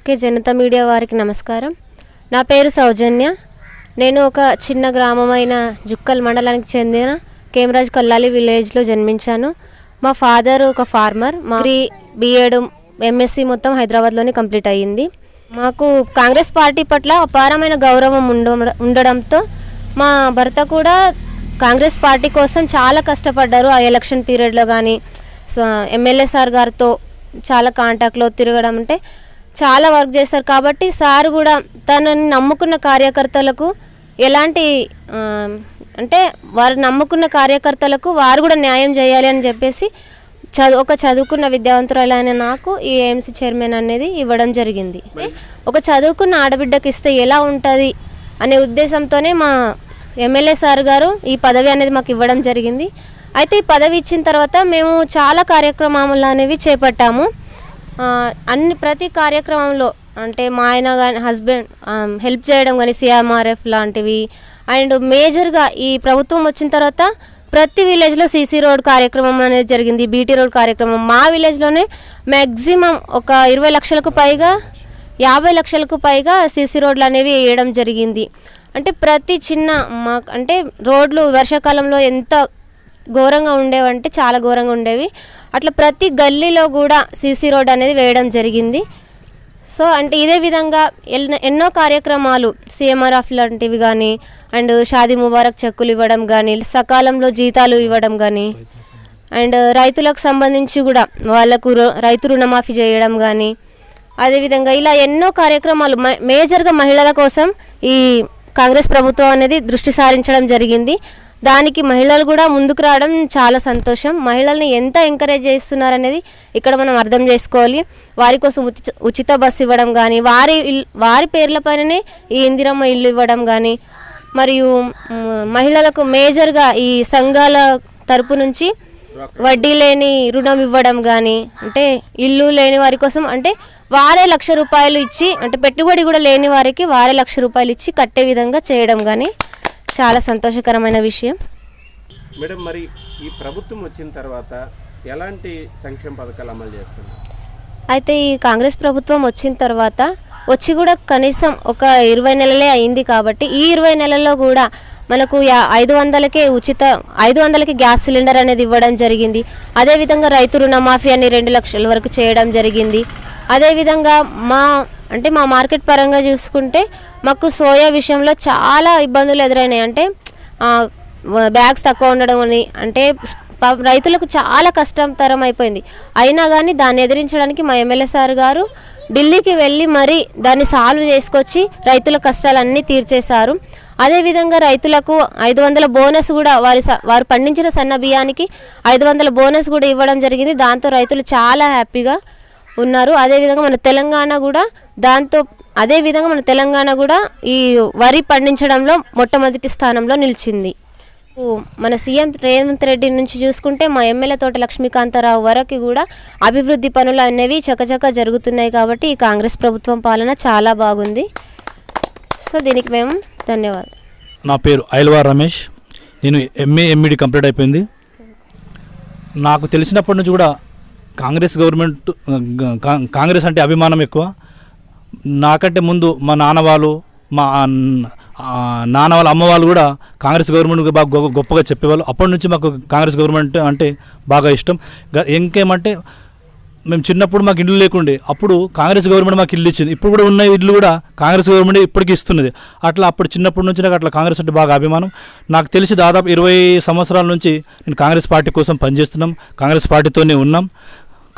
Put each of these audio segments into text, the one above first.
Okay, Janata media వారికి నమస్కారం. నా పేరు సౌజన్య. నేను ఒక చిన్న గ్రామమైన జుక్కల్ మండలానికి చెందిన కేమరాజ్ కల్లాలి విలేజ్లో జన్మించాను. మా ఫాదర్ ఒక ఫార్మర్. మా బీఎడ్ ఎంఎస్సి మొత్తం హైదరాబాద్లోనే కంప్లీట్ అయ్యింది. మాకు కాంగ్రెస్ పార్టీ పట్ల అపారమైన గౌరవం ఉండడంతో మా భర్త కూడా కాంగ్రెస్ పార్టీ కోసం చాలా కష్టపడ్డారు. ఆ ఎలక్షన్ పీరియడ్లో కానీ ఎమ్మెల్యే సార్ గారితో చాలా కాంటాక్ట్లో తిరగడం అంటే చాలా వర్క్ చేస్తారు. కాబట్టి సార్ కూడా తనని నమ్ముకున్న కార్యకర్తలకు ఎలాంటి అంటే వారు నమ్ముకున్న కార్యకర్తలకు వారు కూడా న్యాయం చేయాలి అని చెప్పేసి ఒక చదువుకున్న విద్యావంతురాలైన నాకు ఈ ఏఎంసీ చైర్మన్ అనేది ఇవ్వడం జరిగింది. ఒక చదువుకున్న ఆడబిడ్డకి ఇస్తే ఎలా ఉంటుంది అనే ఉద్దేశంతోనే మా ఎమ్మెల్యే సార్ గారు ఈ పదవి అనేది మాకు ఇవ్వడం జరిగింది. అయితే ఈ పదవి ఇచ్చిన తర్వాత మేము చాలా కార్యక్రమాలు అనేవి చేపట్టాము. ప్రతి కార్యక్రమంలో అంటే మా ఆయన కానీ హస్బెండ్ హెల్ప్ చేయడం కానీ సిఎంఆర్ఎఫ్ లాంటివి. అండ్ మేజర్గా ఈ ప్రభుత్వం వచ్చిన తర్వాత ప్రతి విలేజ్లో సీసీ రోడ్ కార్యక్రమం అనేది జరిగింది. బీటీ రోడ్ కార్యక్రమం మా విలేజ్లోనే మ్యాక్సిమం ఒక 20 లక్షలకు పైగా 50 లక్షలకు పైగా సీసీ రోడ్లు అనేవి వేయడం జరిగింది. అంటే ప్రతి చిన్న అంటే రోడ్లు వర్షాకాలంలో ఎంత ఘోరంగా ఉండేవంటే చాలా ఘోరంగా ఉండేవి. అట్లా ప్రతి గల్లీలో కూడా సీసీ రోడ్ అనేది వేయడం జరిగింది. సో అంటే ఇదే విధంగా ఎన్నో కార్యక్రమాలు సిఎంఆర్ఎఫ్ లాంటివి కానీ అండ్ షాదీ ముబారక్ చెక్కులు ఇవ్వడం కానీ సకాలంలో జీతాలు ఇవ్వడం కానీ అండ్ రైతులకు సంబంధించి కూడా వాళ్ళకు రైతు రుణమాఫీ చేయడం కానీ అదేవిధంగా ఇలా ఎన్నో కార్యక్రమాలు మేజర్గా మహిళల కోసం ఈ కాంగ్రెస్ ప్రభుత్వం అనేది దృష్టి సారించడం జరిగింది. దానికి మహిళలు కూడా ముందుకు రావడం చాలా సంతోషం. మహిళల్ని ఎంత ఎంకరేజ్ చేస్తున్నారనేది ఇక్కడ మనం అర్థం చేసుకోవాలి. వారి కోసం ఉచిత బస్సు ఇవ్వడం కానీ వారి పేర్లపైననే ఈ ఇందిరమ్మ ఇల్లు ఇవ్వడం కానీ మరియు మహిళలకు మేజర్గా ఈ సంఘాల తరపు నుంచి వడ్డీ లేని రుణం ఇవ్వడం కానీ అంటే ఇల్లు లేని వారి కోసం అంటే వారే ₹1,00,000 ఇచ్చి అంటే పెట్టుబడి కూడా లేని వారికి వారే ₹1,00,000 ఇచ్చి కట్టే విధంగా చేయడం కానీ చాలా సంతోషకరమైన విషయం. మేడం, మరి ఈ ప్రభుత్వం వచ్చిన తర్వాత ఎలాంటి సంక్షేమ పథకాలు అమలు చేస్తున్నారు? అయితే ఈ కాంగ్రెస్ ప్రభుత్వం వచ్చిన తర్వాత వచ్చి కూడా కనీసం ఒక 20 నెలలే అయింది. కాబట్టి ఈ 20 నెలల్లో కూడా మనకు 500కి గ్యాస్ సిలిండర్ అనేది ఇవ్వడం జరిగింది. అదేవిధంగా రైతు రుణమాఫీ అని 2 లక్షల వరకు చేయడం జరిగింది. అదేవిధంగా మా మార్కెట్ పరంగా చూసుకుంటే మాకు సోయా విషయంలో చాలా ఇబ్బందులు ఎదురైనాయి. అంటే బ్యాగ్స్ తక్కువ ఉండడం అని అంటే రైతులకు చాలా కష్టతరం అయిపోయింది. అయినా కానీ దాన్ని ఎదిరించడానికి మా ఎమ్మెల్యే సార్ గారు ఢిల్లీకి వెళ్ళి మరీ దాన్ని సాల్వ్ చేసుకొచ్చి రైతుల కష్టాలన్నీ తీర్చేశారు. అదేవిధంగా రైతులకు 500 బోనస్ కూడా వారు పండించిన సన్న బియ్యానికి 500 బోనస్ కూడా ఇవ్వడం జరిగింది. దాంతో రైతులు చాలా హ్యాపీగా ఉన్నారు. అదేవిధంగా మన తెలంగాణ కూడా ఈ వరి పండించడంలో మొట్టమొదటి స్థానంలో నిలిచింది. మన సీఎం రేవంత్ రెడ్డి నుంచి చూసుకుంటే మా ఎమ్మెల్యే తోట లక్ష్మీకాంతారావు వరకు కూడా అభివృద్ధి పనులు అనేవి చకచకా జరుగుతున్నాయి. కాబట్టి ఈ కాంగ్రెస్ ప్రభుత్వం పాలన చాలా బాగుంది. సో దీనికి మేము ధన్యవాదాలు. నా పేరు ఐల్వార్ రమేష్. నేను ఎంఏ ఎంఈడి కంప్లీట్ అయిపోయింది. నాకు తెలిసినప్పటి నుంచి కూడా కాంగ్రెస్ అంటే అభిమానం ఎక్కువ. నాకంటే ముందు మా నాన్న వాళ్ళు అమ్మ వాళ్ళు కూడా కాంగ్రెస్ గవర్నమెంట్ బాగా గొప్పగా చెప్పేవాళ్ళు. అప్పటి నుంచి మాకు కాంగ్రెస్ గవర్నమెంట్ అంటే బాగా ఇష్టం. ఇంకేమంటే మేము చిన్నప్పుడు మాకు ఇల్లు లేకుండే, అప్పుడు కాంగ్రెస్ గవర్నమెంట్ మాకు ఇల్లు ఇచ్చింది. ఇప్పుడు కూడా ఉన్న ఇల్లు కూడా కాంగ్రెస్ గవర్నమెంట్ ఇప్పటికీ ఇస్తున్నది. అట్లా అప్పుడు చిన్నప్పటి నుంచి నాకు అట్లా కాంగ్రెస్ అంటే బాగా అభిమానం. నాకు తెలిసి దాదాపు 20 సంవత్సరాల నుంచి నేను కాంగ్రెస్ పార్టీ కోసం పనిచేస్తున్నాం, కాంగ్రెస్ పార్టీతోనే ఉన్నాం.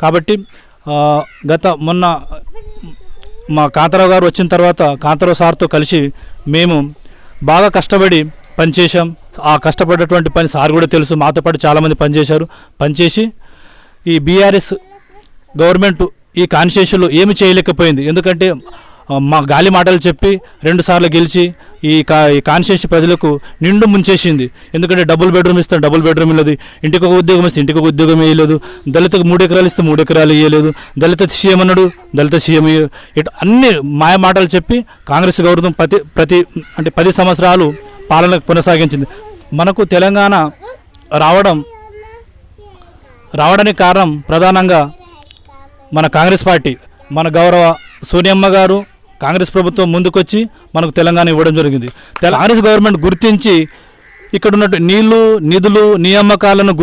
కాబట్టి మొన్న మా కాంతారావు గారు వచ్చిన తర్వాత కాంతారావు సార్తో కలిసి మేము బాగా కష్టపడి పనిచేసాం. ఆ కష్టపడ్డటువంటి పని సార్ కూడా తెలుసు. మాతో పాటు చాలామంది పనిచేసి ఈ బీఆర్ఎస్ గవర్నమెంట్ ఈ కాన్స్టిట్యూషన్లో ఏమి చేయలేకపోయింది. ఎందుకంటే మా గాలి మాటలు చెప్పి 2 సార్లు గెలిచి ఈ కాన్స్టిట్యూషన్ ప్రజలకు నిండు ముంచేసింది. ఎందుకంటే డబుల్ బెడ్రూమ్ ఇస్తాను, డబుల్ బెడ్రూమ్ ఇవ్వలేదు. ఇంటికి ఒక ఉద్యోగం ఇస్తే ఇంటికి ఒక ఉద్యోగం వేయలేదు. దళితకు 3 ఎకరాలు ఇస్తే 3 ఎకరాలు ఇవ్వలేదు. దళిత సీఎం అన్నాడు, దళిత సీఎం ఇటు అన్ని మాయ మాటలు చెప్పి కాంగ్రెస్ గవర్నమెంట్ ప్రతి 10 సంవత్సరాలు పాలన కొనసాగించింది. మనకు తెలంగాణ రావడానికి కారణం ప్రధానంగా మన కాంగ్రెస్ పార్టీ, మన గౌరవ సోనియమ్మ గారు కాంగ్రెస్ ప్రభుత్వం ముందుకొచ్చి మనకు తెలంగాణ ఇవ్వడం జరిగింది. కాంగ్రెస్ గవర్నమెంట్ గుర్తించి ఇక్కడ ఉన్నట్టు నీళ్లు, నిధులు, నియామకాలను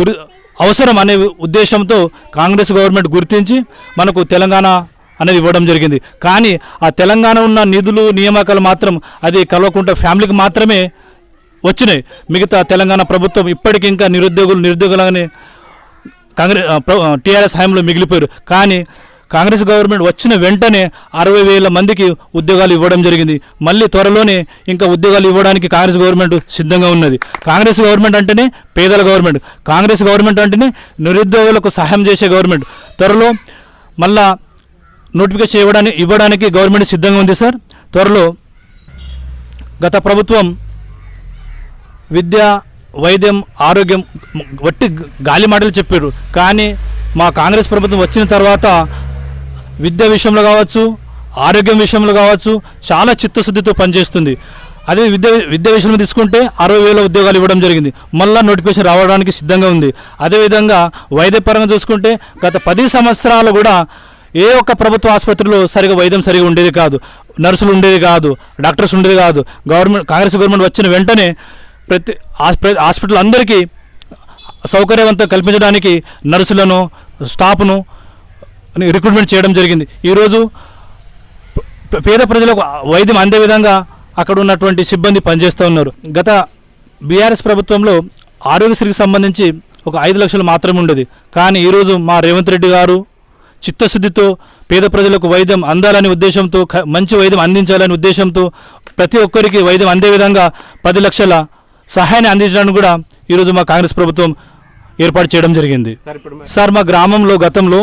అవసరం అనే ఉద్దేశంతో కాంగ్రెస్ గవర్నమెంట్ గుర్తించి మనకు తెలంగాణ అనేది ఇవ్వడం జరిగింది. కానీ ఆ తెలంగాణ ఉన్న నిధులు, నియామకాలు మాత్రం అది కల్వకుంట్ల ఫ్యామిలీకి మాత్రమే వచ్చినాయి. మిగతా తెలంగాణ ప్రభుత్వం ఇప్పటికీ ఇంకా నిరుద్యోగులని టీఆర్ఎస్ హయాంలో మిగిలిపోయారు. కానీ కాంగ్రెస్ గవర్నమెంట్ వచ్చిన వెంటనే 60,000 మందికి ఉద్యోగాలు ఇవ్వడం జరిగింది. మళ్ళీ త్వరలోనే ఇంకా ఉద్యోగాలు ఇవ్వడానికి కాంగ్రెస్ గవర్నమెంట్ సిద్ధంగా ఉన్నది. కాంగ్రెస్ గవర్నమెంట్ అంటేనే పేదల గవర్నమెంట్, కాంగ్రెస్ గవర్నమెంట్ అంటేనే నిరుద్యోగులకు సహాయం చేసే గవర్నమెంట్. త్వరలో మళ్ళా నోటిఫికేషన్ ఇవ్వడానికి గవర్నమెంట్ సిద్ధంగా ఉంది సార్. త్వరలో గత ప్రభుత్వం విద్య, వైద్యం, ఆరోగ్యం వట్టి గాలి మాటలు చెప్పారు. కానీ మా కాంగ్రెస్ ప్రభుత్వం వచ్చిన తర్వాత విద్య విషయంలో కావచ్చు, ఆరోగ్యం విషయంలో కావచ్చు చాలా చిత్తశుద్ధితో పనిచేస్తుంది. అదే విద్య విషయంలో తీసుకుంటే 60,000 ఉద్యోగాలు ఇవ్వడం జరిగింది. మళ్ళీ నోటిఫికేషన్ రావడానికి సిద్ధంగా ఉంది. అదేవిధంగా వైద్యపరంగా చూసుకుంటే గత 10 సంవత్సరాలు కూడా ఏ ఒక్క ప్రభుత్వ ఆసుపత్రిలో వైద్యం సరిగా ఉండేది కాదు, నర్సులు ఉండేది కాదు, డాక్టర్స్ ఉండేది కాదు. కాంగ్రెస్ గవర్నమెంట్ వచ్చిన వెంటనే ప్రతి హాస్పిటల్ అందరికీ సౌకర్యవంతం కల్పించడానికి నర్సులను, స్టాఫ్ను రిక్రూట్మెంట్ చేయడం జరిగింది. ఈరోజు పేద ప్రజలకు వైద్యం అందే విధంగా అక్కడ ఉన్నటువంటి సిబ్బంది పనిచేస్తూ ఉన్నారు. గత బీఆర్ఎస్ ప్రభుత్వంలో ఆరోగ్యశ్రీకి సంబంధించి ఒక 5 లక్షలు మాత్రమే ఉండేది. కానీ ఈరోజు మా రేవంత్ రెడ్డి గారు చిత్తశుద్ధితో పేద ప్రజలకు వైద్యం అందాలనే ఉద్దేశంతో, మంచి వైద్యం అందించాలనే ఉద్దేశంతో ప్రతి ఒక్కరికి వైద్యం అందే విధంగా 10 లక్షల సహాయాన్ని అందించడానికి కూడా ఈరోజు మా కాంగ్రెస్ ప్రభుత్వం ఏర్పాటు చేయడం జరిగింది. సార్ మా గ్రామంలో గతంలో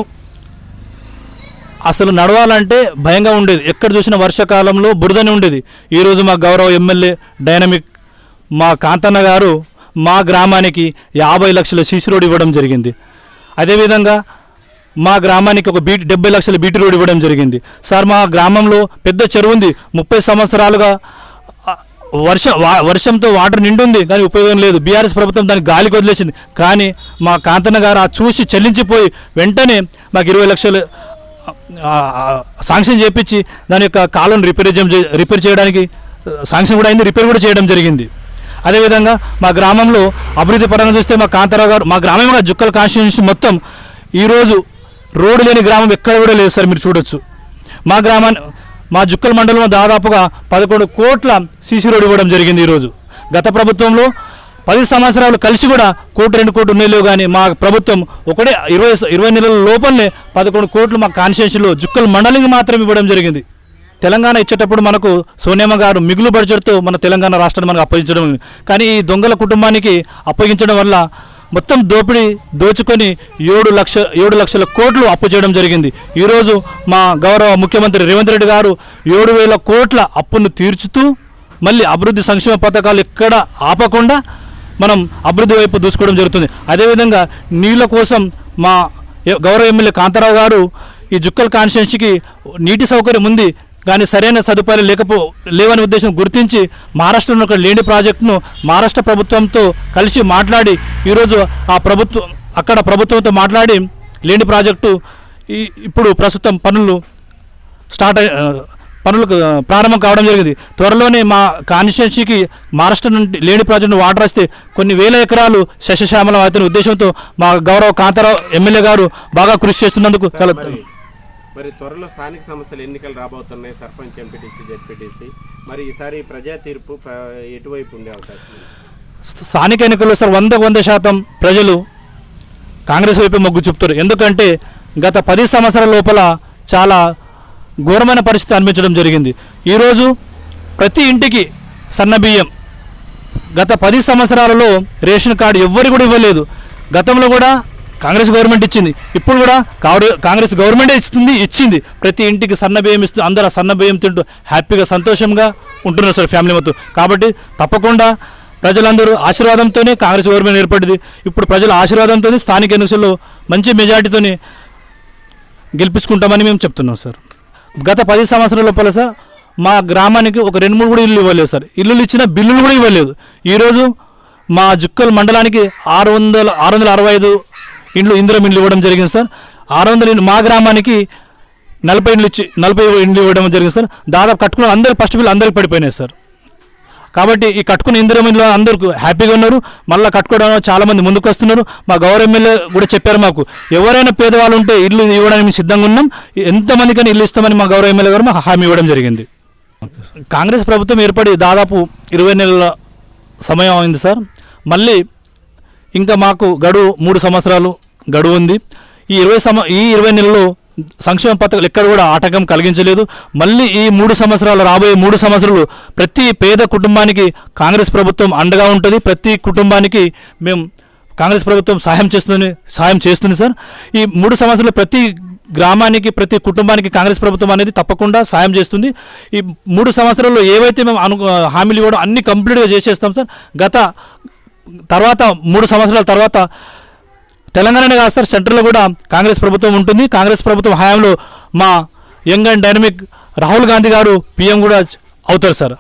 అసలు నడవాలంటే భయంగా ఉండేది. ఎక్కడ చూసిన వర్షాకాలంలో బురదనే ఉండేది. ఈరోజు మా గౌరవ ఎమ్మెల్యే డైనమిక్ మా కాంతన్న గారు మా గ్రామానికి 50 లక్షల సీసీ రోడ్ ఇవ్వడం జరిగింది. అదేవిధంగా మా గ్రామానికి ఒక 70 లక్షల బీటీ రోడ్ ఇవ్వడం జరిగింది. సార్ మా గ్రామంలో పెద్ద చెరువు ఉంది. 30 సంవత్సరాలుగా వర్షంతో వాటర్ నిండుంది, కానీ ఉపయోగం లేదు. బీఆర్ఎస్ ప్రభుత్వం దానికి గాలికి వదిలేసింది. కానీ మా కాంతన్న గారు చూసి చెల్లించిపోయి వెంటనే మాకు 20 లక్షలు శాంక్షన్ చేపించి దాని యొక్క కాలువను రిపేర్ చేయడానికి శాంక్షన్ కూడా అయింది, రిపేర్ కూడా చేయడం జరిగింది. అదేవిధంగా మా గ్రామంలో అభివృద్ధి పరంగా చూస్తే మా కాంతారావు గారు మా గ్రామంగా జుక్కల్ కాన్స్టిట్యూన్సీ మొత్తం ఈరోజు రోడ్డు లేని గ్రామం ఎక్కడ కూడా లేదు సార్. మీరు చూడొచ్చు మా జుక్కల్ మండలంలో దాదాపుగా 11 కోట్ల సీసీ రోడ్ ఇవ్వడం జరిగింది. ఈరోజు గత ప్రభుత్వంలో 10 సంవత్సరాలు కలిసి కూడా 1-2 కోట్లు ఉన్నాయో కానీ మా ప్రభుత్వం ఒకటే 20 నెలల లోపలనే 11 కోట్లు మా కాన్స్టిట్యూన్సీలో జుక్కల్ మండలికి మాత్రం ఇవ్వడం జరిగింది. తెలంగాణ ఇచ్చేటప్పుడు మనకు సోనియమ్మ గారు మిగులు బడ్జెట్తో మన తెలంగాణ రాష్ట్రాన్ని మనకు అప్పగించడం, కానీ ఈ దొంగల కుటుంబానికి అప్పగించడం వల్ల మొత్తం దోచుకొని 7 లక్షల కోట్లు అప్పు చేయడం జరిగింది. ఈరోజు మా గౌరవ ముఖ్యమంత్రి రేవంత్ రెడ్డి గారు 7,000 కోట్ల అప్పును తీర్చుతూ మళ్ళీ అభివృద్ధి సంక్షేమ పథకాలు ఎక్కడ ఆపకుండా మనం అభివృద్ధి వైపు దూసుకోవడం జరుగుతుంది. అదేవిధంగా నీళ్ళ కోసం మా గౌరవ ఎమ్మెల్యే కాంతారావు గారు ఈ జుక్కల్ కాన్స్టిట్యూన్సీకి నీటి సౌకర్యం ఉంది, కానీ సరైన సదుపాయాలు లేవనే ఉద్దేశం గుర్తించి మహారాష్ట్రలో ఒక లేని ప్రాజెక్టును మహారాష్ట్ర ప్రభుత్వంతో కలిసి మాట్లాడి ఈరోజు అక్కడ ప్రభుత్వంతో మాట్లాడి లేని ప్రాజెక్టు ఇప్పుడు ప్రస్తుతం పనులు ప్రారంభం కావడం జరిగింది. త్వరలోనే మా కాన్స్టిట్యున్సీకి మహారాష్ట్ర నుండి లేని ప్రాజెక్టు వాటర్ వస్తే కొన్ని వేల ఎకరాలు శస్యశ్యామలం అవుతున్న ఉద్దేశంతో మా గౌరవ కాంతారావు ఎమ్మెల్యే గారు బాగా కృషి చేస్తున్నందుకు మరి త్వరలో స్థానిక సంస్థల ఎన్నికలు రాబోతున్నాయి, సర్పంచ్, ఎంపీటీసీ, జెడ్పీటీసీ. మరి ఈసారి ప్రజా తీర్పు ఎటువైపు ఉండే అవకాశం ఉంది? స్థానిక ఎన్నికల్లో సార్ 100% ప్రజలు కాంగ్రెస్ వైపు మొగ్గు చూపుతారు. ఎందుకంటే గత 10 సంవత్సరాల లోపల చాలా ఘోరమైన పరిస్థితి అనిపించడం జరిగింది. ఈరోజు ప్రతి ఇంటికి సన్నబియ్యం గత 10 సంవత్సరాలలో రేషన్ కార్డు ఎవ్వరు కూడా ఇవ్వలేదు. గతంలో కూడా కాంగ్రెస్ గవర్నమెంట్ ఇచ్చింది, ఇప్పుడు కూడా కాంగ్రెస్ గవర్నమెంటే ఇచ్చింది. ప్రతి ఇంటికి సన్నబియ్యం ఇస్తూ అందరూ సన్నబియ్యం తింటూ హ్యాపీగా సంతోషంగా ఉంటున్నారు సార్ ఫ్యామిలీ మొత్తం. కాబట్టి తప్పకుండా ప్రజలందరూ ఆశీర్వాదంతోనే కాంగ్రెస్ గవర్నమెంట్ ఏర్పడింది. ఇప్పుడు ప్రజల ఆశీర్వాదంతో స్థానిక ఎన్నికల్లో మంచి మెజార్టీతో గెలిపించుకుంటామని మేము చెప్తున్నాం సార్. గత 10 సంవత్సరాల లోపల సార్ మా గ్రామానికి ఒక 2-3 కూడా ఇల్లు ఇవ్వలేదు సార్. ఇల్లులు ఇచ్చిన బిల్లులు కూడా ఇవ్వలేదు. ఈరోజు మా జుక్కల్ మండలానికి 665 ఇండ్లు ఇందిరం ఇండ్లు ఇవ్వడం జరిగింది సార్. 600 మా గ్రామానికి 40 ఇండ్లు ఇవ్వడం జరిగింది సార్. దాదాపు కట్టుకున్న అందరు ఫస్ట్ బిల్ అందరికి పడిపోయినాయి సార్. కాబట్టి ఈ కట్టుకున్న ఇందిరమ్మలో అందరూ హ్యాపీగా ఉన్నారు. మళ్ళీ కట్టుకోవడం చాలామంది ముందుకు వస్తున్నారు. మా గౌరవ ఎమ్మెల్యే కూడా చెప్పారు, మాకు ఎవరైనా పేదవాళ్ళు ఉంటే ఇల్లు ఇవ్వడానికి మేము సిద్ధంగా ఉన్నాం, ఎంతమందికైనా ఇల్లు ఇస్తామని మా గౌరవ ఎమ్మెల్యే గారు మాకు హామీ ఇవ్వడం జరిగింది. కాంగ్రెస్ ప్రభుత్వం ఏర్పడి దాదాపు 20 నెలల సమయం అయింది సార్. మళ్ళీ ఇంకా మాకు గడువు 3 సంవత్సరాలు గడువు ఉంది. ఈ 20 నెలల్లో సంక్షేమ పథకాలు ఎక్కడ కూడా ఆటంకం కలిగించలేదు. మళ్ళీ ఈ 3 సంవత్సరాలు, రాబోయే 3 సంవత్సరాలు ప్రతి పేద కుటుంబానికి కాంగ్రెస్ ప్రభుత్వం అండగా ఉంటుంది. ప్రతి కుటుంబానికి మేము కాంగ్రెస్ ప్రభుత్వం సహాయం చేస్తుంది సార్. ఈ 3 సంవత్సరాలు ప్రతి గ్రామానికి, ప్రతి కుటుంబానికి కాంగ్రెస్ ప్రభుత్వం అనేది తప్పకుండా సాయం చేస్తుంది. ఈ 3 సంవత్సరాల్లో ఏవైతే మేము హామీలు ఇవ్వడం అన్ని కంప్లీట్గా చేసేస్తాం సార్. తర్వాత 3 సంవత్సరాల తర్వాత తెలంగాణనే కాదు సార్, సెంట్రల్లో కూడా కాంగ్రెస్ ప్రభుత్వం ఉంటుంది. కాంగ్రెస్ ప్రభుత్వం హయాంలో మా young and dynamic Rahul Gandhi గారు పీఎం కూడా అవుతారు సార్.